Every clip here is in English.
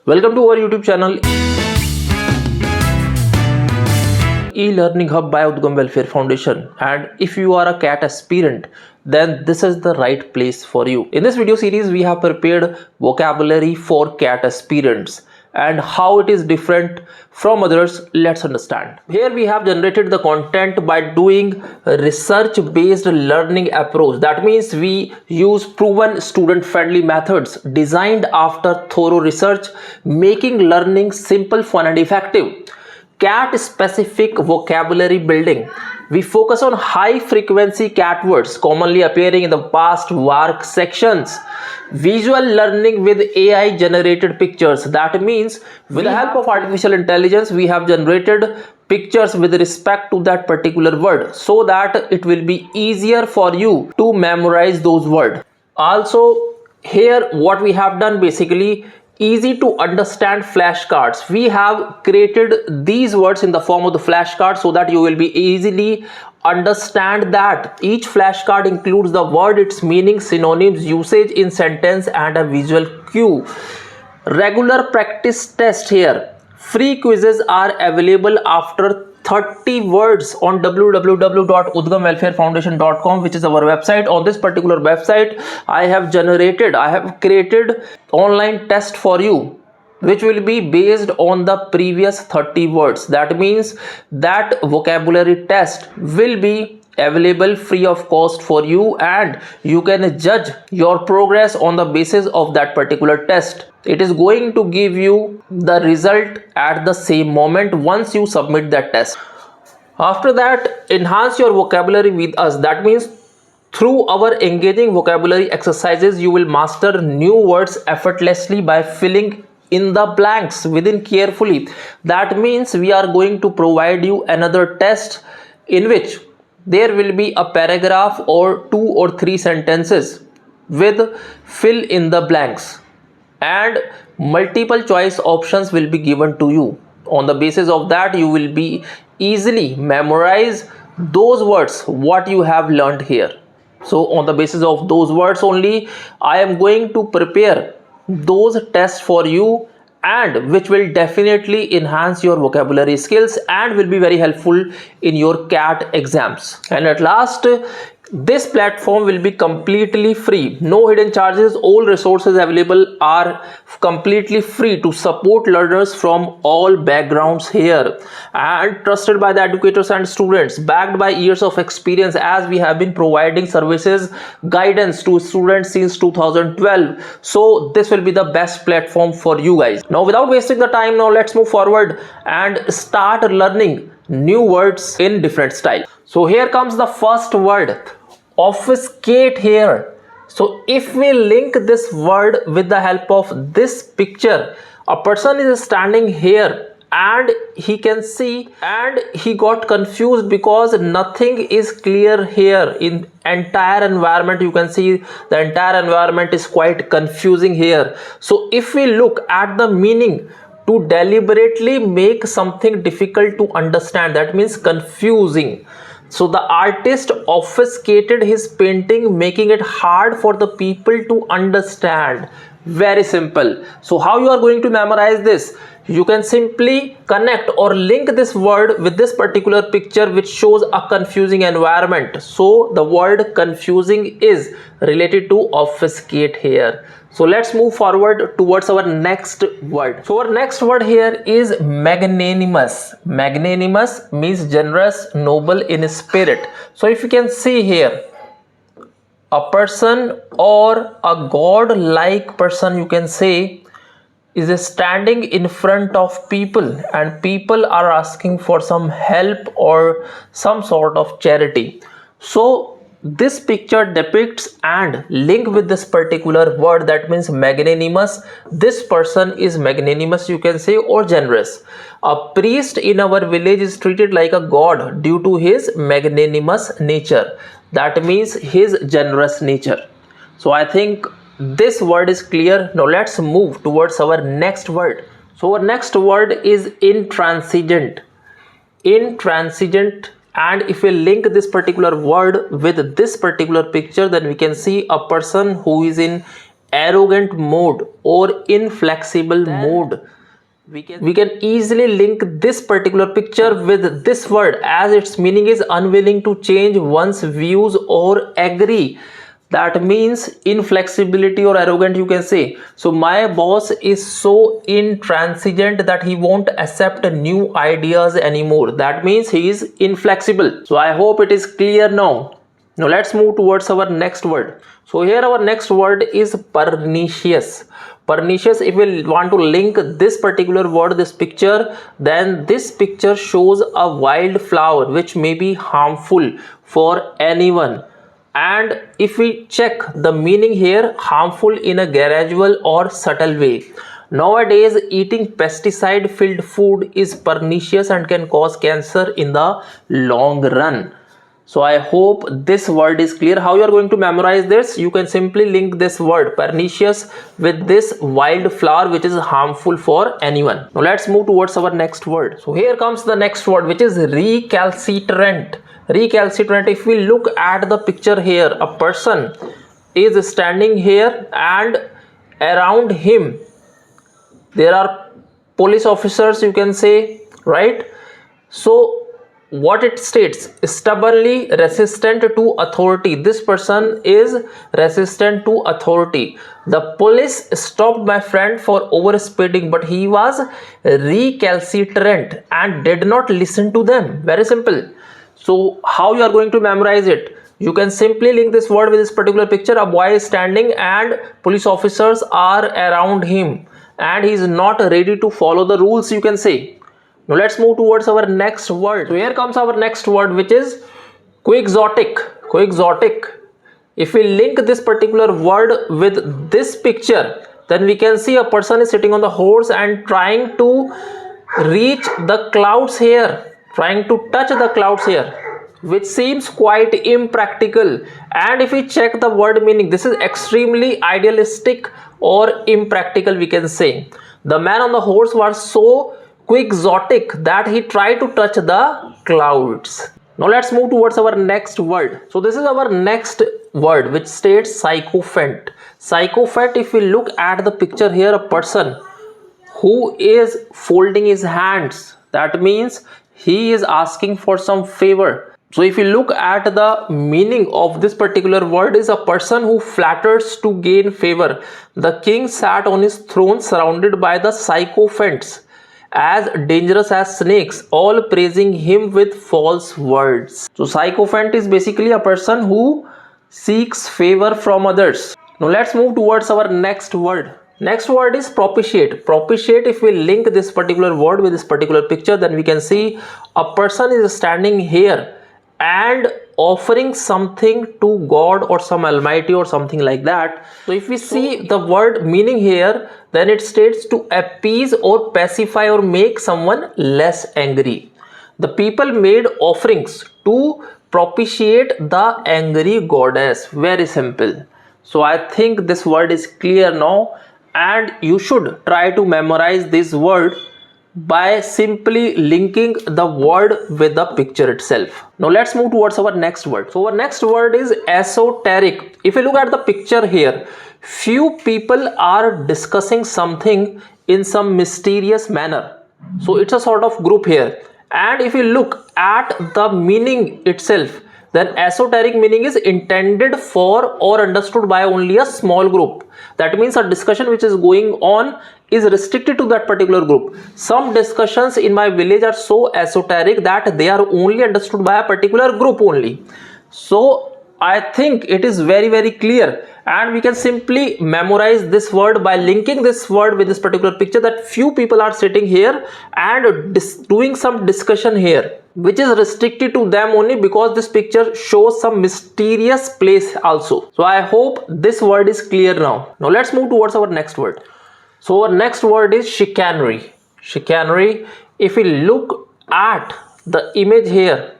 Welcome to our YouTube channel E-Learning Hub by Udgam Welfare Foundation, and if you are a CAT aspirant then this is the right place for you. In this video series we have prepared vocabulary for CAT aspirants and how it is different from others. Let's understand. Here we have generated the content by doing a research based learning approach. That means we use proven student friendly methods designed after thorough research, making learning simple, fun and effective. CAT specific vocabulary building. We focus on high frequency CAT words commonly appearing in the past work sections. Visual learning with AI generated pictures. That means with the help of artificial intelligence we have generated pictures with respect to that particular word so that it will be easier for you to memorize those words. Also here what we have done, basically easy to understand flashcards. We have created these words in the form of the flashcard so that you will be easily understand that each flashcard includes the word, its meaning, synonyms, usage in sentence and a visual cue. Regular practice test here. Free quizzes are available after 30 words on www.udgamwelfarefoundation.com, which is our website. On this particular website I have created online test for you which will be based on the previous 30 words. That means that vocabulary test will be available free of cost for you and you can judge your progress on the basis of that particular test. It is going to give you the result at the same moment once you submit that test. After that, enhance your vocabulary with us. That means through our engaging vocabulary exercises you will master new words effortlessly by filling in the blanks within carefully. That means we are going to provide you another test in which there will be a paragraph or 2 or 3 sentences with fill in the blanks and multiple choice options will be given to you. On the basis of that you will be easily memorize those words what you have learned here. So on the basis of those words only I am going to prepare those tests for you and which will definitely enhance your vocabulary skills and will be very helpful in your CAT exams. And at last, this platform will be completely free, no hidden charges. All resources available are completely free to support learners from all backgrounds here and trusted by the educators and students, backed by years of experience, as we have been providing services guidance to students since 2012. So this will be the best platform for you guys. Now without wasting the time, now let's move forward and start learning new words in different style. So here comes the first word, obfuscate here. So if we link this word with the help of this picture, a person is standing here and he can see and he got confused because nothing is clear here in entire environment. You can see the entire environment is quite confusing here. So if we look at the meaning, to deliberately make something difficult to understand, that means confusing. So the artist obfuscated his painting, making it hard for the people to understand. Very simple. So how you are going to memorize this? You can simply connect or link this word with this particular picture which shows a confusing environment. So the word confusing is related to obfuscate here. So let's move forward towards our next word. So our next word here is magnanimous. Magnanimous means generous, noble in spirit. So if you can see here, a person or a god-like person, you can say, is standing in front of people and people are asking for some help or some sort of charity. So this picture depicts and link with this particular word, that means magnanimous. This person is magnanimous, you can say, or generous. A priest in our village is treated like a god due to his magnanimous nature. That means his generous nature. So I think this word is clear. Now let's move towards our next word. So our next word is intransigent. Intransigent. And if we link this particular word with this particular picture, then we can see a person who is in arrogant mode or inflexible mode, we can easily link this particular picture with this word, as its meaning is unwilling to change one's views or agree. That means inflexibility or arrogant, you can say. So my boss is so intransigent that he won't accept new ideas anymore. That means he is inflexible. So I hope it is clear now. Now let's move towards our next word. So here our next word is pernicious. Pernicious, if we want to link this particular word, this picture, then this picture shows a wild flower which may be harmful for anyone. And if we check the meaning here, harmful in a gradual or subtle way. Nowadays, eating pesticide filled food is pernicious and can cause cancer in the long run. So I hope this word is clear. How you are going to memorize this? You can simply link this word pernicious with this wild flower which is harmful for anyone. Now let's move towards our next word. So here comes the next word, which is recalcitrant. Recalcitrant, if we look at the picture here, a person is standing here and around him there are police officers, you can say, right? So what it states, stubbornly resistant to authority. This person is resistant to authority. The police stopped my friend for overspeeding, but he was recalcitrant and did not listen to them. Very simple. So how you are going to memorize it? You can simply link this word with this particular picture. A boy is standing and police officers are around him and he is not ready to follow the rules, you can say. Now let's move towards our next word. So here comes our next word, which is quixotic. Quixotic. If we link this particular word with this picture, then we can see a person is sitting on the horse and trying to reach the clouds here, trying to touch the clouds here, which seems quite impractical. And if we check the word meaning, this is extremely idealistic or impractical, we can say. The man on the horse was so quixotic that he tried to touch the clouds. Now let's move towards our next word. So this is our next word, which states sycophant. Sycophant, if we look at the picture here, a person who is folding his hands, that means he is asking for some favor. So if you look at the meaning of this particular word, is a person who flatters to gain favor. The king sat on his throne surrounded by the sycophants, as dangerous as snakes, all praising him with false words. So sycophant is basically a person who seeks favor from others. Now let's move towards our next word. Next word is propitiate. Propitiate, if we link this particular word with this particular picture, then we can see a person is standing here and offering something to God or some Almighty or something like that. So if we see the word meaning here, then it states to appease or pacify or make someone less angry. The people made offerings to propitiate the angry goddess. Very simple. So I think this word is clear now, and you should try to memorize this word by simply linking the word with the picture itself. Now let's move towards our next word. So our next word is esoteric. If you look at the picture here, few people are discussing something in some mysterious manner. So it's a sort of group here. And if you look at the meaning itself, then esoteric meaning is intended for or understood by only a small group. That means a discussion which is going on is restricted to that particular group. Some discussions in my village are so esoteric that they are only understood by a particular group only. So I think it is very, very clear, and we can simply memorize this word by linking this word with this particular picture, that few people are sitting here and doing some discussion here, which is restricted to them only because this picture shows some mysterious place also. So I hope this word is clear now. Now let's move towards our next word. So our next word is chicanery. Chicanery, if we look at the image here,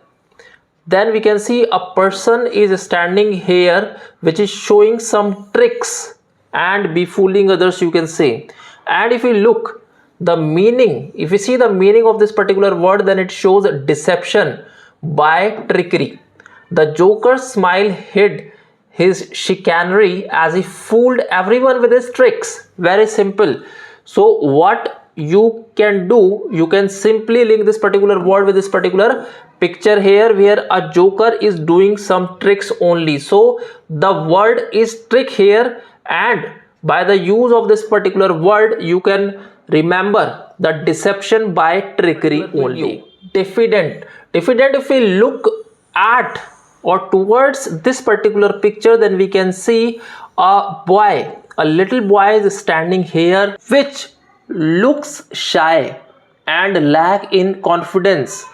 then we can see a person is standing here which is showing some tricks and befooling others, you can say. And if we look the meaning, if we see the meaning of this particular word, then it shows deception by trickery. The joker's smile hid his chicanery as he fooled everyone with his tricks. Very simple. So what you can do, you can simply link this particular word with this particular picture here, where a joker is doing some tricks only. So the word is trick here, and by the use of this particular word you can remember the deception by trickery only. Diffident. Diffident, if we look at or towards this particular picture, then we can see a boy, a little boy is standing here, which looks shy and lack in confidence.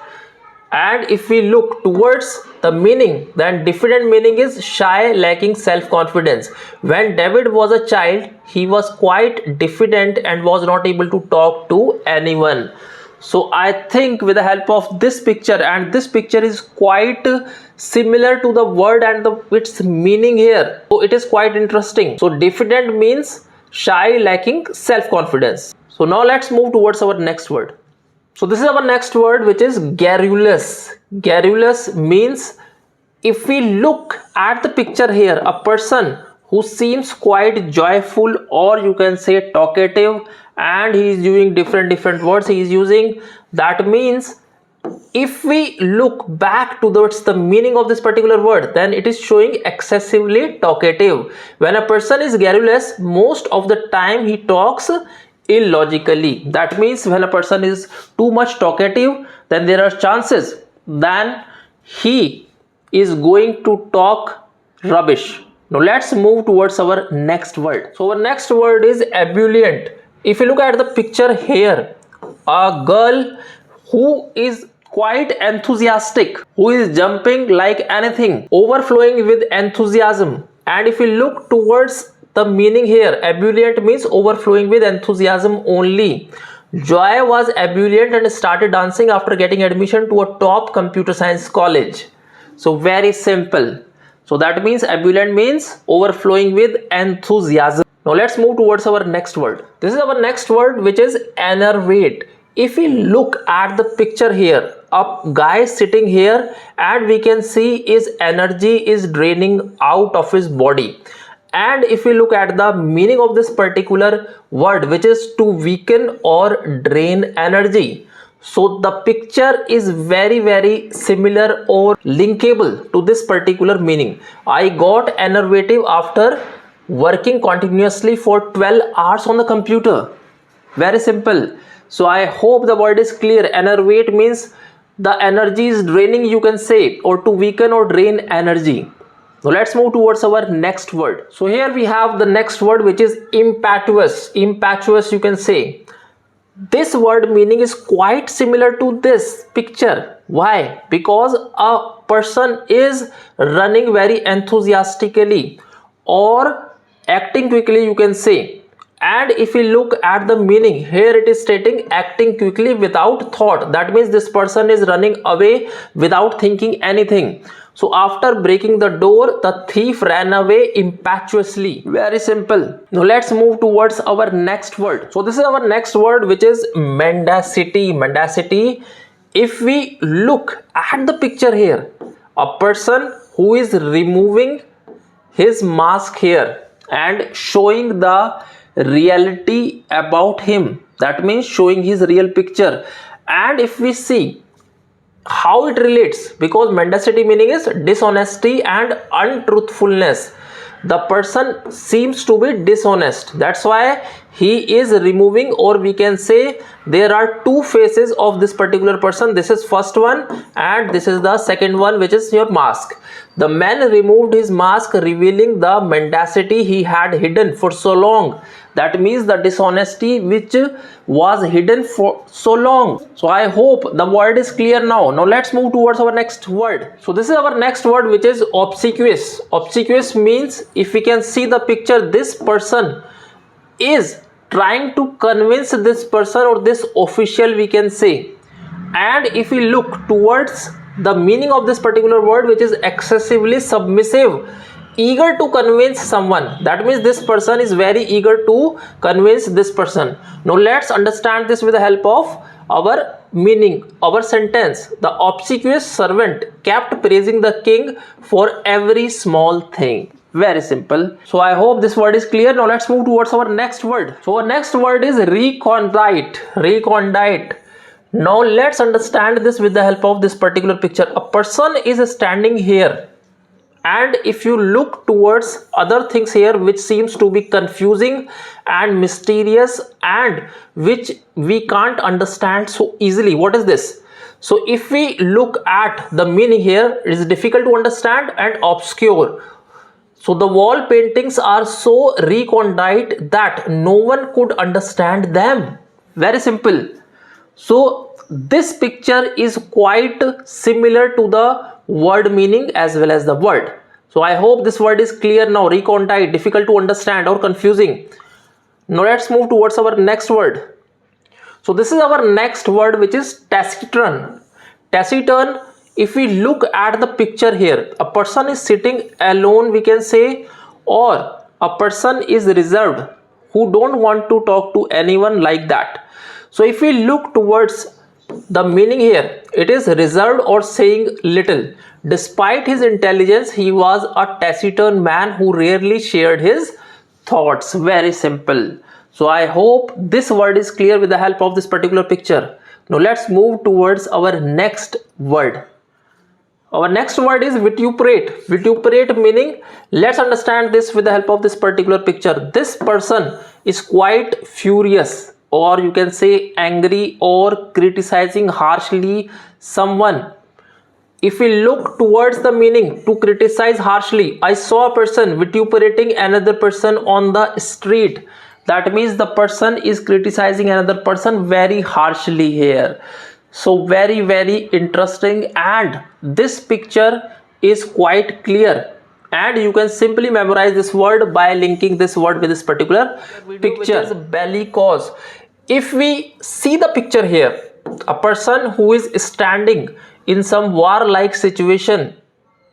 And if we look towards the meaning, then diffident meaning is shy, lacking self-confidence. When David was a child, he was quite diffident and was not able to talk to anyone. So I think with the help of this picture, and this picture is quite similar to the word and its meaning here, so it is quite interesting. So diffident means shy, lacking self-confidence. So now let's move towards our next word. So this is our next word, which is garrulous. Garrulous means, if we look at the picture here, a person who seems quite joyful, or you can say talkative, and he is using different words he is using. That means if we look back towards the meaning of this particular word, then it is showing excessively talkative. When a person is garrulous, most of the time he talks illogically. That means when a person is too much talkative, then there are chances then he is going to talk rubbish. Now let's move towards our next word. So our next word is ebullient. If you look at the picture here, a girl who is quite enthusiastic, who is jumping like anything, overflowing with enthusiasm. And if we look towards the meaning here, ebullient means overflowing with enthusiasm only. Joy was ebullient and started dancing after getting admission to a top computer science college. So very simple. So that means ebullient means overflowing with enthusiasm. Now let's move towards our next word. This is our next word, which is enervate. If we look at the picture here, a guy sitting here, and we can see his energy is draining out of his body. And if we look at the meaning of this particular word, which is to weaken or drain energy. So the picture is very similar or linkable to this particular meaning. I got enervative after working continuously for 12 hours on the computer. Very simple. So I hope the word is clear. Enervate means the energy is draining, you can say, or to weaken or drain energy. Now let's move towards our next word. So here we have the next word, which is impetuous. Impetuous, you can say. This word meaning is quite similar to this picture. Why? Because a person is running very enthusiastically or acting quickly, you can say. And if we look at the meaning, here it is stating acting quickly without thought. That means this person is running away without thinking anything. So after breaking the door, the thief ran away impetuously. Very simple. Now let's move towards our next word. So this is our next word, which is mendacity. Mendacity. If we look at the picture here, a person who is removing his mask here and showing the reality about him. That means showing his real picture. And if we see how it relates, because mendacity meaning is dishonesty and untruthfulness. The person seems to be dishonest. That's why he is removing, or we can say there are two faces of this particular person. This is first one and this is the second one, which is your mask. The man removed his mask, revealing the mendacity he had hidden for so long. That means the dishonesty which was hidden for so long. So I hope the word is clear now. Now let's move towards our next word. So this is our next word, which is obsequious. Obsequious means, if we can see the picture, this person is trying to convince this person or this official, we can say. And if we look towards the meaning of this particular word, which is excessively submissive, eager to convince someone. That means this person is very eager to convince this person. Now let's understand this with the help of our meaning, our sentence. The obsequious servant kept praising the king for every small thing. Very simple. So I hope this word is clear. Now let's move towards our next word. So our next word is recondite. Recondite. Now let's understand this with the help of this particular picture. A person is standing here, and if you look towards other things here which seems to be confusing and mysterious and which we can't understand so easily, what is this? So if we look at the meaning here, it is difficult to understand and obscure. So the wall paintings are so recondite that no one could understand them. Very simple. So this picture is quite similar to the word meaning as well as the word. So I hope this word is clear now. Recondite, difficult to understand or confusing. Now let's move towards our next word. So this is our next word, which is taciturn. Taciturn, if we look at the picture here, a person is sitting alone, we can say, or a person is reserved who don't want to talk to anyone, like that. So if we look towards the meaning here, it is reserved or saying little. Despite his intelligence, he was a taciturn man who rarely shared his thoughts. Very simple. So I hope this word is clear with the help of this particular picture. Now let's move towards our next word. Our next word is vituperate. Vituperate meaning, let's understand this with the help of this particular picture. This person is quite furious, or you can say angry, or criticizing harshly someone. If we look towards the meaning, to criticize harshly, I saw a person vituperating another person on the street. That means the person is criticizing another person very harshly here. So very interesting, and this picture is quite clear, and you can simply memorize this word by linking this word with this particular picture, which is bellicose. If we see the picture here, a person who is standing in some warlike situation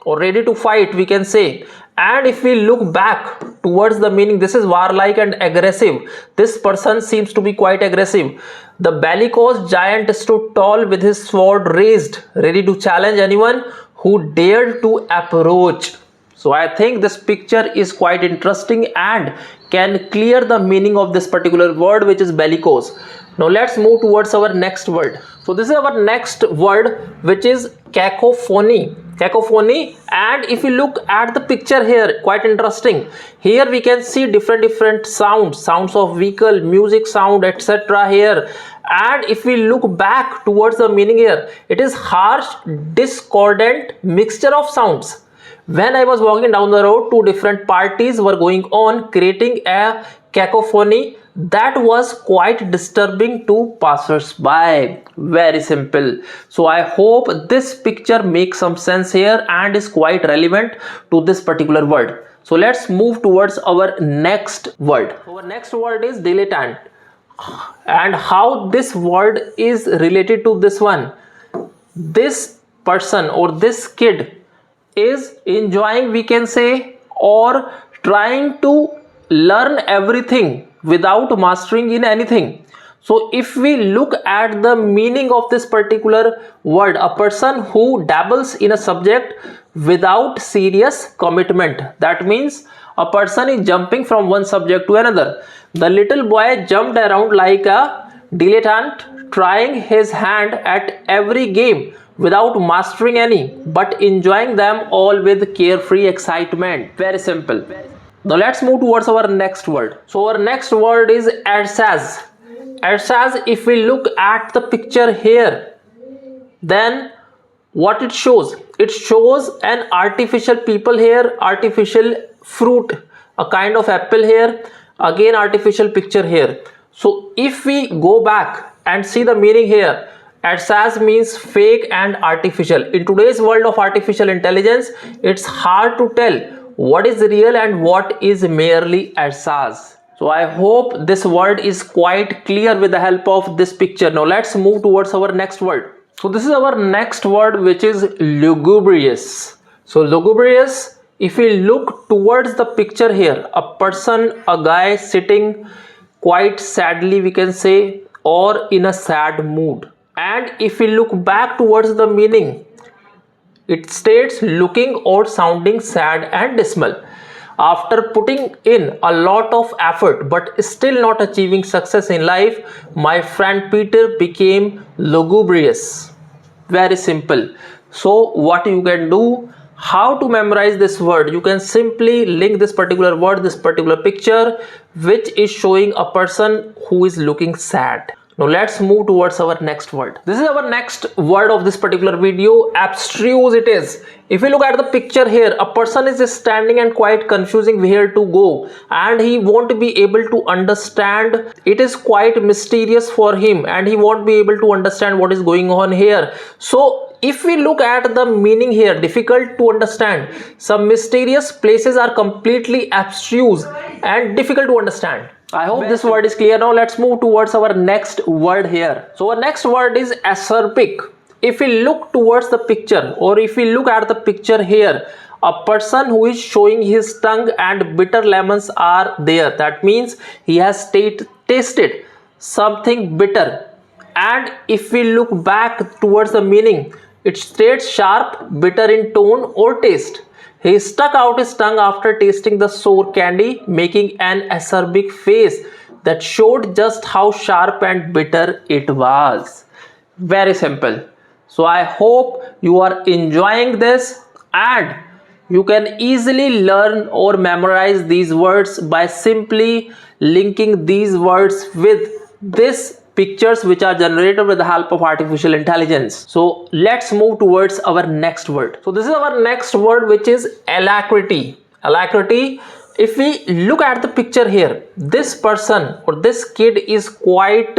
or ready to fight, we can say. And if we look back towards the meaning, this is warlike and aggressive. This person seems to be quite aggressive. The bellicose giant stood tall with his sword raised, ready to challenge anyone who dared to approach. So I think this picture is quite interesting and can clear the meaning of this particular word, which is bellicose. Now let's move towards our next word. So this is our next word, which is cacophony. Cacophony. And if you look at the picture here, quite interesting. Here we can see different sounds of vehicle, music sound, etc. here. And if we look back towards the meaning here, it is harsh, discordant mixture of sounds. When I was walking down the road, two different parties were going on, creating a cacophony that was quite disturbing to passers-by. Very simple. So I hope this picture makes some sense here and is quite relevant to this particular word. So let's move towards our next word. Our next word is dilettante. And how this word is related to this one. This person or this kid is enjoying, we can say, or trying to learn everything without mastering in anything. So if we look at the meaning of this particular word, a person who dabbles in a subject without serious commitment. That means a person is jumping from one subject to another. The little boy jumped around like a dilettante, trying his hand at every game without mastering any, but enjoying them all with carefree excitement. Very simple. Now let's move towards our next word. So our next word is ersatz. Ersatz, if we look at the picture here, then what it shows? It shows an artificial people here, artificial fruit, a kind of apple here, again artificial picture here. So if we go back and see the meaning here, ersatz means fake and artificial. In today's world of artificial intelligence, it's hard to tell what is real and what is merely ersatz. So I hope this word is quite clear with the help of this picture. Now let's move towards our next word. So this is our next word, which is lugubrious. So lugubrious, if we look towards the picture here, a person, a guy sitting quite sadly, we can say, or in a sad mood. And if we look back towards the meaning, it states looking or sounding sad and dismal. After putting in a lot of effort but still not achieving success in life, my friend Peter became lugubrious. Very simple. So what you can do, how to memorize this word, you can simply link this particular word, this particular picture which is showing a person who is looking sad. Now let's move towards our next word. This is our next word of this particular video. Abstruse it is. If you look at the picture here, a person is standing and quite confusing where to go, and he won't be able to understand. It is quite mysterious for him and he won't be able to understand what is going on here. So if we look at the meaning here, difficult to understand. Some mysterious places are completely abstruse and difficult to understand. I hope this word is clear. Now let's move towards our next word here. So our next word is acerbic. If we look towards the picture, or if we look at the picture here, a person who is showing his tongue and bitter lemons are there. That means he has tasted something bitter. And if we look back towards the meaning, it states sharp, bitter in tone or taste. He stuck out his tongue after tasting the sour candy, making an acerbic face that showed just how sharp and bitter it was. Very simple. So I hope you are enjoying this, and you can easily learn or memorize these words by simply linking these words with this pictures which are generated with the help of artificial intelligence. So let's move towards our next word. So this is our next word, which is alacrity. Alacrity. If we look at the picture here, this person or this kid is quite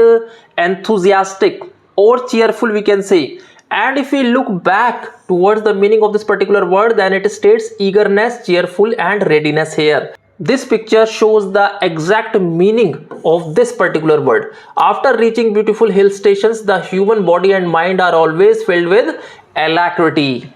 enthusiastic or cheerful, we can say. And if we look back towards the meaning of this particular word, then it states eagerness, cheerful and readiness here. This picture shows the exact meaning of this particular word. After reaching beautiful hill stations, the human body and mind are always filled with alacrity.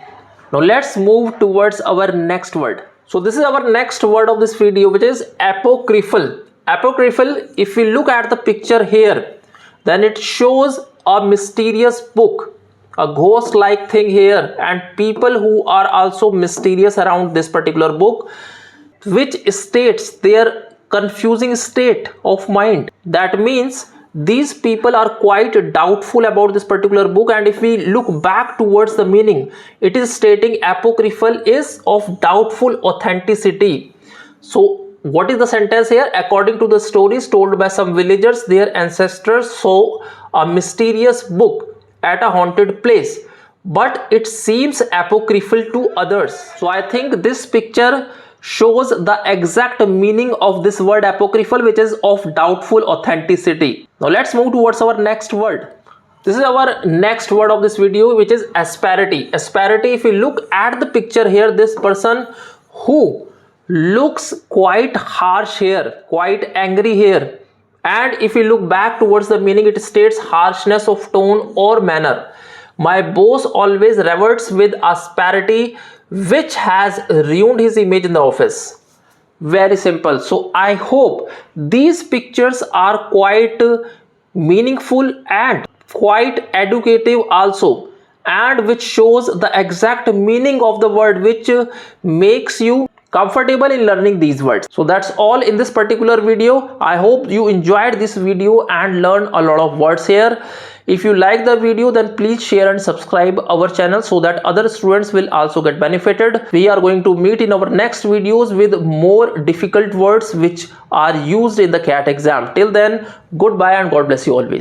Now let's move towards our next word. So this is our next word of this video, which is apocryphal. Apocryphal, if we look at the picture here, then it shows a mysterious book, a ghost-like thing here, and people who are also mysterious around this particular book, which states their confusing state of mind. That means these people are quite doubtful about this particular book, and if we look back towards the meaning, it is stating apocryphal is of doubtful authenticity. So what is the sentence here? According to the stories told by some villagers, their ancestors saw a mysterious book at a haunted place, but it seems apocryphal to others. So I think this picture shows the exact meaning of this word apocryphal, which is of doubtful authenticity. Now let's move towards our next word. This is our next word of this video, which is asperity. Asperity, if you look at the picture here, this person who looks quite harsh here, quite angry here, and if you look back towards the meaning, it states harshness of tone or manner. My boss always reverts with asperity, which has ruined his image in the office. Very simple. So I hope these pictures are quite meaningful and quite educative also, and which shows the exact meaning of the word, which makes you comfortable in learning these words. So that's all in this particular video. I hope you enjoyed this video and learned a lot of words here. If you like the video, then please share and subscribe our channel so that other students will also get benefited. We are going to meet in our next videos with more difficult words which are used in the CAT exam. Till then, goodbye and God bless you always.